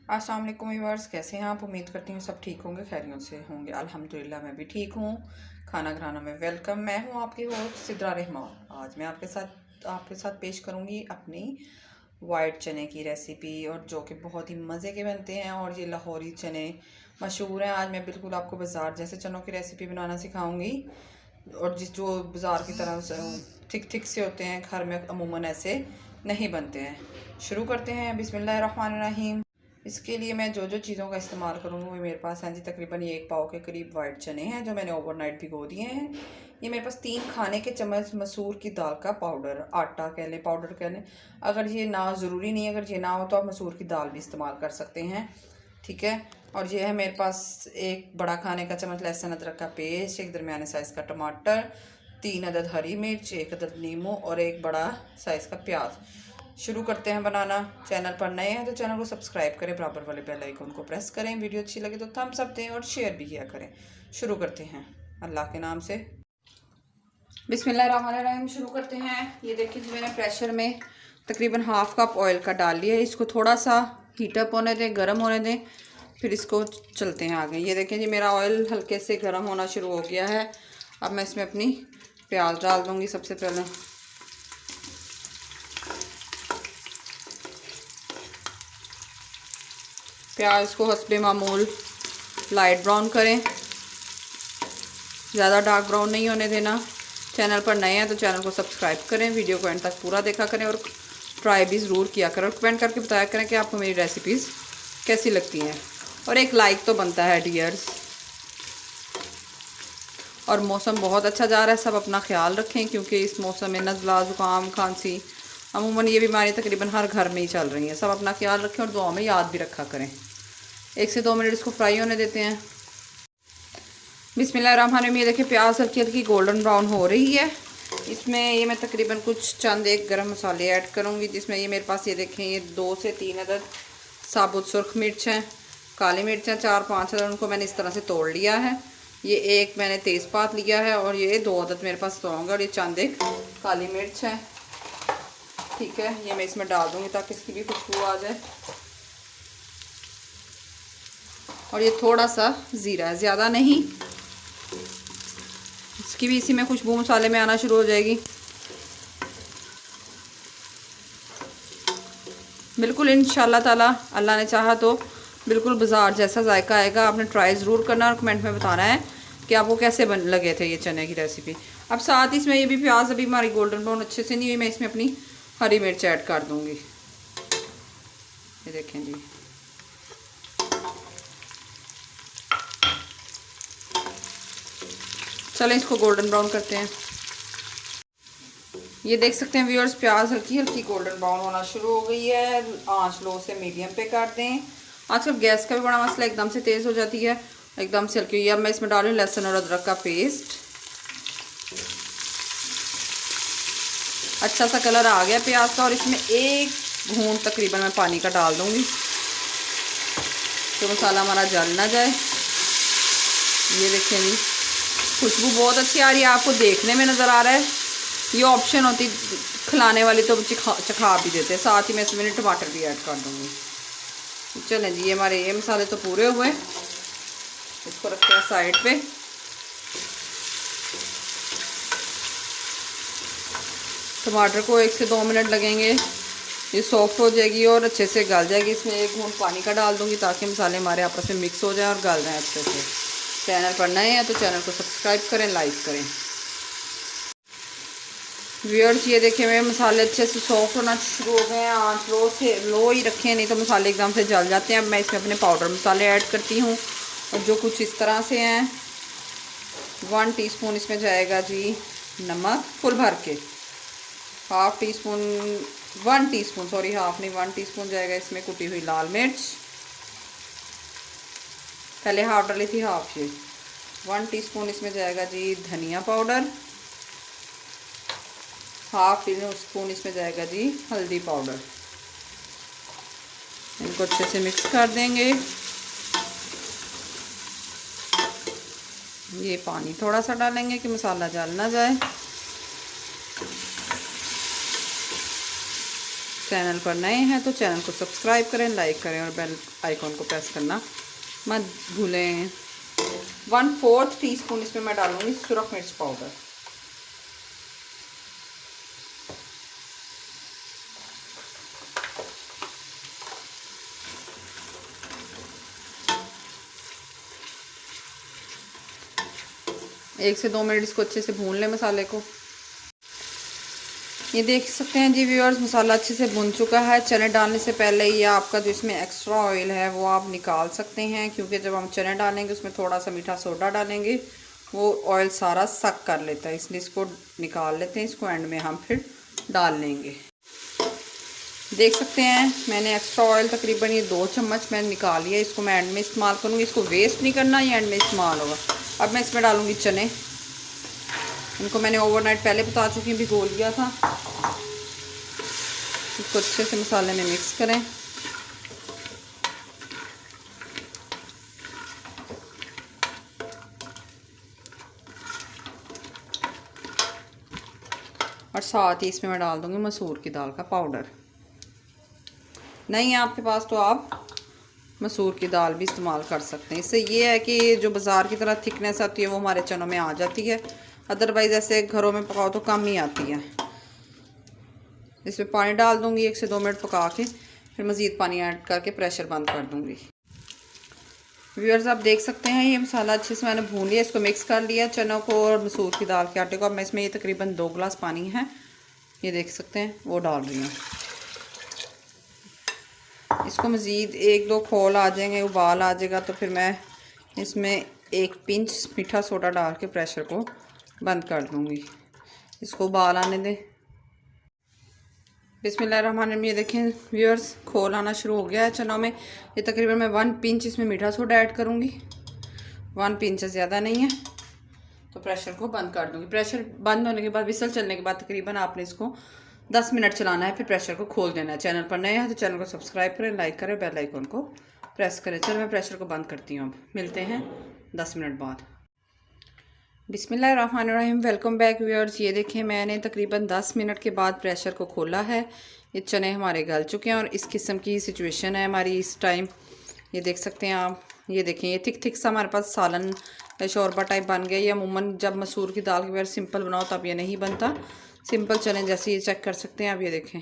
अस्सलाम वालेकुम व्यूअर्स, कैसे हैं आप? उम्मीद करती हूँ सब ठीक होंगे, खैरियत से होंगे। अल्हम्दुलिल्लाह मैं भी ठीक हूँ। खाना घराना में वेलकम। मैं हूँ आपकी होस्ट सिद्रा रहमान। आज मैं आपके साथ पेश करूँगी अपनी वाइट चने की रेसिपी, और जो कि बहुत ही मज़े के बनते हैं। और ये लाहौरी चने मशहूर हैं। आज मैं बिल्कुल आपको बाज़ार जैसे चनों की रेसिपी बनाना सिखाऊँगी, और जो बाज़ार की तरह थिक थिक से होते हैं, घर में अमूमन ऐसे नहीं बनते हैं। शुरू करते हैं। बिस्मिल्लाहिर्रहमानिर्रहीम। इसके लिए मैं जो जो चीज़ों का इस्तेमाल करूँगी वो मेरे पास हैं जी। तकरीबन ये 1 पाव के करीब वाइट चने हैं जो मैंने ओवरनाइट भिगो दिए हैं। ये मेरे पास 3 खाने के चम्मच मसूर की दाल का पाउडर, आटा कह लें, पाउडर कह लें। अगर ये ना, ज़रूरी नहीं, अगर ये ना हो तो आप मसूर की दाल भी इस्तेमाल कर सकते हैं, ठीक है। और ये है मेरे पास 1 बड़ा खाने का चम्मच लहसुन अदरक का पेस्ट, 1 दरमियाने साइज़ का टमाटर, 3 अदद हरी मिर्च, 1 अदद नींबू और 1 बड़ा साइज़ का प्याज। शुरू करते हैं बनाना। चैनल पर नए हैं तो चैनल को सब्सक्राइब करें, बराबर वाले बेल आइकन को प्रेस करें। वीडियो अच्छी लगे तो थम्स अप दें और शेयर भी किया करें। शुरू करते हैं अल्लाह के नाम से। बिस्मिल्लाहिर्रहमानिर्रहीम। शुरू करते हैं। ये देखिए जी, मैंने प्रेशर में तकरीबन हाफ़ कप ऑयल का डाल लिया है। इसको थोड़ा सा हीटअप होने दें, गर्म होने दें, फिर इसको चलते हैं आगे। ये देखें जी, मेरा ऑयल हल्के से गर्म होना शुरू हो गया है। अब मैं इसमें अपनी प्याज डाल दूँगी। सबसे पहले प्याज को हस्बे मामूल लाइट ब्राउन करें, ज़्यादा डार्क ब्राउन नहीं होने देना। चैनल पर नए हैं तो चैनल को सब्सक्राइब करें, वीडियो को एंड तक पूरा देखा करें और ट्राई भी ज़रूर किया करें, और कमेंट करके बताया करें कि आपको मेरी रेसिपीज़ कैसी लगती हैं। और एक लाइक तो बनता है डियर्स। और मौसम बहुत अच्छा जा रहा है, सब अपना ख्याल रखें क्योंकि इस मौसम में नज़ला, ज़ुकाम, खांसी, अमूमन ये बीमारी तकरीबन हर घर में ही चल रही है। सब अपना ख्याल रखें और दुआ में याद भी रखा करें। 1 से 2 मिनट इसको फ्राई होने देते हैं। बिस्मिल्लाहिर्रहमानिर्रहीम। ये देखिए, प्याज हल्की हल्की गोल्डन ब्राउन हो रही है। इसमें ये मैं तकरीबन कुछ चंद 1 गरम मसाले ऐड करूँगी, जिसमें ये मेरे पास, ये देखें, ये 2 से 3 अदद साबुत सुर्ख मिर्च हैं, काली मिर्च हैं 4-5 अदद, उनको मैंने इस तरह से तोड़ लिया है। ये 1 मैंने तेज़पात लिया है, और ये 2 अदद मेरे पास लौंग, और ये चंद 1 काली मिर्च है, ठीक है। ये मैं इसमें डाल दूँगी ताकि इसकी भी खुशबू आ जाए। और ये थोड़ा सा ज़ीरा है, ज़्यादा नहीं, इसकी भी इसी में खुशबू मसाले में आना शुरू हो जाएगी। बिल्कुल इंशाल्लाह ताला, अल्लाह ने चाहा तो बिल्कुल बाज़ार जैसा जायका आएगा। आपने ट्राई ज़रूर करना और कमेंट में बताना है कि आपको कैसे लगे थे ये चने की रेसिपी। अब साथ ही इसमें ये भी प्याज अभी हमारी गोल्डन ब्राउन अच्छे से नहीं हुई, मैं इसमें अपनी हरी मिर्च ऐड कर दूँगी। ये देखें जी, चलें इसको गोल्डन ब्राउन करते हैं। ये देख सकते हैं व्यूअर्स, प्याज हल्की हल्की गोल्डन ब्राउन होना शुरू हो गई है। आंच लो से मीडियम पे कर दें। आजकल गैस का भी बड़ा मसला, एकदम से तेज़ हो जाती है, एकदम से हल्की हुई। अब मैं इसमें डाल रही हूँ लहसुन और अदरक का पेस्ट। अच्छा सा कलर आ गया प्याज का, और इसमें 1 घूंट तकरीबन मैं पानी का डाल दूँगी तो मसाला हमारा जल ना जाए। ये देखें जी, खुशबू बहुत अच्छी आ रही है, आपको देखने में नज़र आ रहा है। ये ऑप्शन होती खिलाने वाली तो चखा भी देते हैं। साथ ही मैं इसमें टमाटर भी ऐड कर दूँगी। चलें जी, ये हमारे ये मसाले तो पूरे हुए, इसको रखते हैं साइड पे। टमाटर को 1 से 2 मिनट लगेंगे, ये सॉफ्ट हो जाएगी और अच्छे से गल जाएगी। इसमें 1 घूंट पानी का डाल दूँगी ताकि मसाले हमारे आपस में मिक्स हो जाएं और गल जाएँ अच्छे से। चैनल पर नए हैं तो चैनल को सब्सक्राइब करें, लाइक करें। व्यूअर्स, ये देखें मेरे मसाले अच्छे से सॉफ्ट होना शुरू हो गए हैं। आंच लो ही रखें, नहीं तो मसाले एकदम से जल जाते हैं। अब मैं इसमें अपने पाउडर मसाले ऐड करती हूँ, और जो कुछ इस तरह से हैं। 1 टीस्पून इसमें जाएगा जी नमक, फुल भर के। 1 टीस्पून सॉरी, हाफ नहीं, 1 टीस्पून जाएगा इसमें कुटी हुई लाल मिर्च। पहले हाफ डाली थी, हाफ ये। 1 टीस्पून इसमें जाएगा जी धनिया पाउडर। हाफ टीस्पून इसमें जाएगा जी हल्दी पाउडर। इनको अच्छे से मिक्स कर देंगे। ये पानी थोड़ा सा डालेंगे कि मसाला जल ना जाए। चैनल पर नए हैं तो चैनल को सब्सक्राइब करें, लाइक करें और बेल आइकॉन को प्रेस करना मत भूलें। 1/4 टीस्पून इसमें मैं डालूँगी सुरख मिर्च पाउडर। एक से 2 मिनट इसको अच्छे से भून लें मसाले को। ये देख सकते हैं जी व्यूअर्स, मसाला अच्छे से भुन चुका है। चने डालने से पहले ये आपका जो इसमें एक्स्ट्रा ऑयल है वो आप निकाल सकते हैं, क्योंकि जब हम चने डालेंगे उसमें थोड़ा सा मीठा सोडा डालेंगे, वो ऑयल सारा सक कर लेता है, इसलिए इसको निकाल लेते हैं। इसको एंड में हम फिर डाल लेंगे। देख सकते हैं मैंने एक्स्ट्रा ऑयल तकरीबन ये 2 चम्मच मैंने निकाल लिया। इसको मैं एंड में इस्तेमाल करूँगी, इसको वेस्ट नहीं करना, ये एंड में इस्तेमाल होगा। अब मैं इसमें डालूँगी चने। इनको मैंने ओवरनाइट पहले बता चुकी हूँ, भिगो लिया था। इसको अच्छे से मसाले में मिक्स करें। और साथ ही इसमें मैं डाल दूँगी मसूर की दाल का पाउडर। नहीं है आपके पास तो आप मसूर की दाल भी इस्तेमाल कर सकते हैं। इससे ये है कि जो बाज़ार की तरह थिकनेस आती है वो हमारे चनों में आ जाती है, अदरवाइज़ ऐसे घरों में पकाओ तो कम ही आती है। इसमें पानी डाल दूँगी, 1 से 2 मिनट पका के फिर मज़ीद पानी ऐड करके प्रेशर बंद कर दूँगी। व्यूअर्स आप देख सकते हैं ये मसाला अच्छे से मैंने भून लिया, इसको मिक्स कर लिया चनों को और मसूर की दाल के आटे को। अब मैं इसमें ये तकरीबन 2 गिलास पानी है, ये देख सकते हैं, वो डाल रही हूँ। इसको मज़ीद 1-2 खोल आ जाएंगे, उबाल आ जाएगा तो फिर मैं इसमें 1 पिंच मीठा सोडा डाल के प्रेशर को बंद कर दूँगी। इसको उबाल आने दें। बिस्मिल्लाहिर्रहमानिर्रहीम। ये देखें व्यूअर्स, खोल आना शुरू हो गया है चनों में। ये तकरीबन मैं 1 पिंच इसमें मीठा सोडा ऐड करूँगी, 1 पिंच से ज़्यादा नहीं है। तो प्रेशर को बंद कर दूँगी। प्रेशर बंद होने के बाद, विसल चलने के बाद तकरीबन आपने इसको 10 मिनट चलाना है, फिर प्रेशर को खोल देना है। चैनल पर नए हैं तो चैनल को सब्सक्राइब करें, लाइक करें, बेल आइकन को प्रेस करें। चलो मैं प्रेशर को बंद करती हूँ। अब मिलते हैं 10 मिनट बाद। बिस्मिल्लाहिर्रहमानिर्रहीम। Welcome back viewers. ये देखें मैंने तकरीबन 10 मिनट के बाद प्रेशर को खोला है। ये चने हमारे गल चुके हैं और इस किस्म की सिचुएशन है हमारी इस टाइम। ये देख सकते हैं आप, ये देखें ये थिक सा हमारे पास सालन शोरबा टाइप बन गया। ये अमूमन जब मसूर की दाल के बगैर सिंपल बनाओ तब ये नहीं बनता। सिंपल चने जैसे ये चेक कर सकते हैं आप। ये देखें,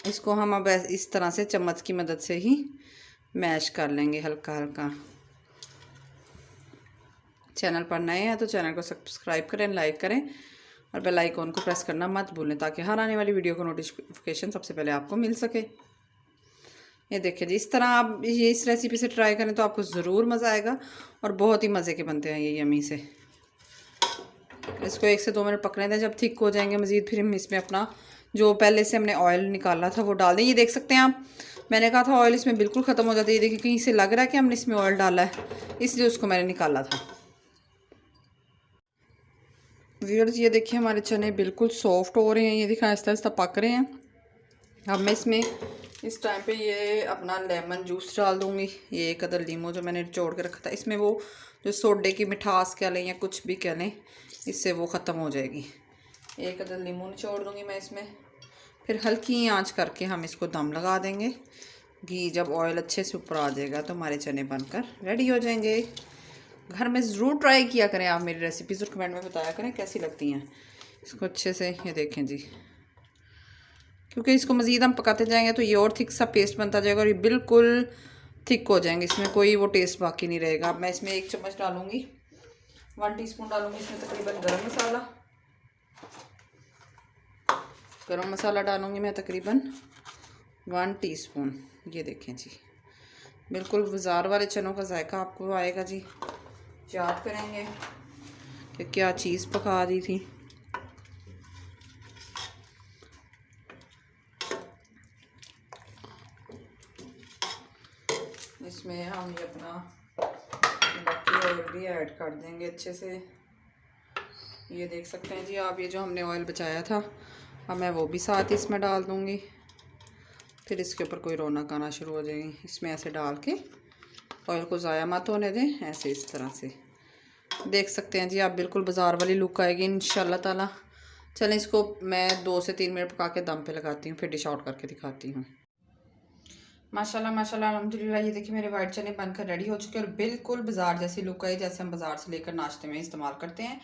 इसको हम अब इस तरह से चम्मच की मदद से ही मैश कर लेंगे हल्का हल्का। चैनल पर नए हैं तो चैनल को सब्सक्राइब करें, लाइक करें और बेल आइकॉन को प्रेस करना मत भूलें, ताकि हर आने वाली वीडियो को नोटिफिकेशन सबसे पहले आपको मिल सके। ये देखिए जी, इस तरह आप ये इस रेसिपी से ट्राई करें तो आपको ज़रूर मज़ा आएगा और बहुत ही मज़े के बनते हैं ये यमी से। इसको 1 से 2 मिनट पकने दें। जब थिक हो जाएंगे मज़ीद फिर हम इसमें अपना जो पहले से हमने ऑयल निकाला था वो डाल दें। ये देख सकते हैं आप, मैंने कहा था ऑयल इसमें बिल्कुल ख़त्म हो जाता है। ये देखिए कहीं से लग रहा है कि हमने इसमें ऑयल डाला है, इसलिए उसको मैंने निकाला था। व्यूअर्स ये देखिए हमारे चने बिल्कुल सॉफ्ट हो रहे हैं। ये देखिए आहिस्ता आहिस्ता पक रहे हैं। अब मैं इसमें इस टाइम पे ये अपना लेमन जूस डाल दूँगी। ये 1 अदर लीमू जो मैंने निचोड़ के रखा था, इसमें वो जो सोडे की मिठास कह लें या कुछ भी कह लें, इससे वो ख़त्म हो जाएगी। 1 अदर लीमू निचोड़ दूँगी मैं इसमें। फिर हल्की आंच करके हम इसको दम लगा देंगे। घी जब ऑयल अच्छे से ऊपर आ जाएगा तो हमारे चने बनकर रेडी हो जाएंगे। घर में ज़रूर ट्राई किया करें आप मेरी रेसिपीज़ और कमेंट में बताया करें कैसी लगती हैं। इसको अच्छे से ये देखें जी, क्योंकि इसको मज़ीद हम पकाते जाएंगे तो ये और थिक सा पेस्ट बनता जाएगा और ये बिल्कुल थिक हो जाएंगे, इसमें कोई वो टेस्ट बाकी नहीं रहेगा। अब मैं इसमें 1 चम्मच डालूँगी, 1 टीस्पून डालूँगी इसमें तकरीबन गरम मसाला। गरम मसाला डालूँगी मैं तकरीबन 1 टीस्पून। ये देखें जी, बिल्कुल बाज़ार वाले चनों का जायका आपको आएगा जी। याद करेंगे कि क्या चीज़ पका दी थी। इसमें हम ये अपना बाकी ऑयल भी ऐड कर देंगे अच्छे से। ये देख सकते हैं जी आप, ये जो हमने ऑयल बचाया था अब मैं वो भी साथ इसमें डाल दूँगी। फिर इसके ऊपर कोई रौनक आना शुरू हो जाएगी। इसमें ऐसे डाल के ऑयल को ज़ाया मत होने दें, ऐसे इस तरह से। देख सकते हैं जी आप, बिल्कुल बाज़ार वाली लुक आएगी इंशाल्लाह ताला। चलें इसको मैं 2 से 3 मिनट पका के दम पे लगाती हूँ, फिर डिश आउट करके दिखाती हूँ। माशाल्लाह माशाल्लाह अल्हम्दुलिल्लाह, ये देखिए मेरे वाइट चने बनकर रेडी हो चुके हैं और बिल्कुल बाजार जैसी लुक आई, जैसे हम बाजार से लेकर नाश्ते में इस्तेमाल करते हैं।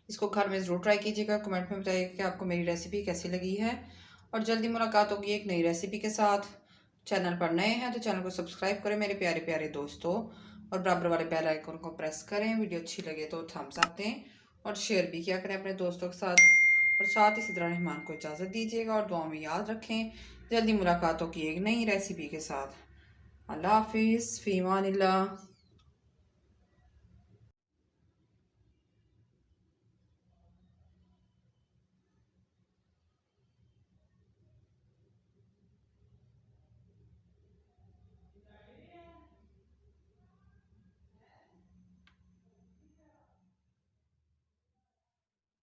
इसको घर में ज़रूर ट्राई कीजिएगा, कमेंट में बताइएगा कि आपको मेरी रेसिपी कैसी लगी है। और जल्दी मुलाकात होगी एक नई रेसिपी के साथ। चैनल पर नए हैं तो चैनल को सब्सक्राइब करें मेरे प्यारे प्यारे दोस्तों, और बराबर वाले बेल आइकन को प्रेस करें। वीडियो अच्छी लगे तो थम्स अप दें और शेयर भी किया करें अपने दोस्तों के साथ। और साथ ही सिद्रा रहमान को इजाज़त दीजिएगा और दुआ में याद रखें। जल्दी मुलाकात होगी एक नई रेसिपी के साथ। अल्लाह हाफिज़, फ़ी अमानिल्लाह।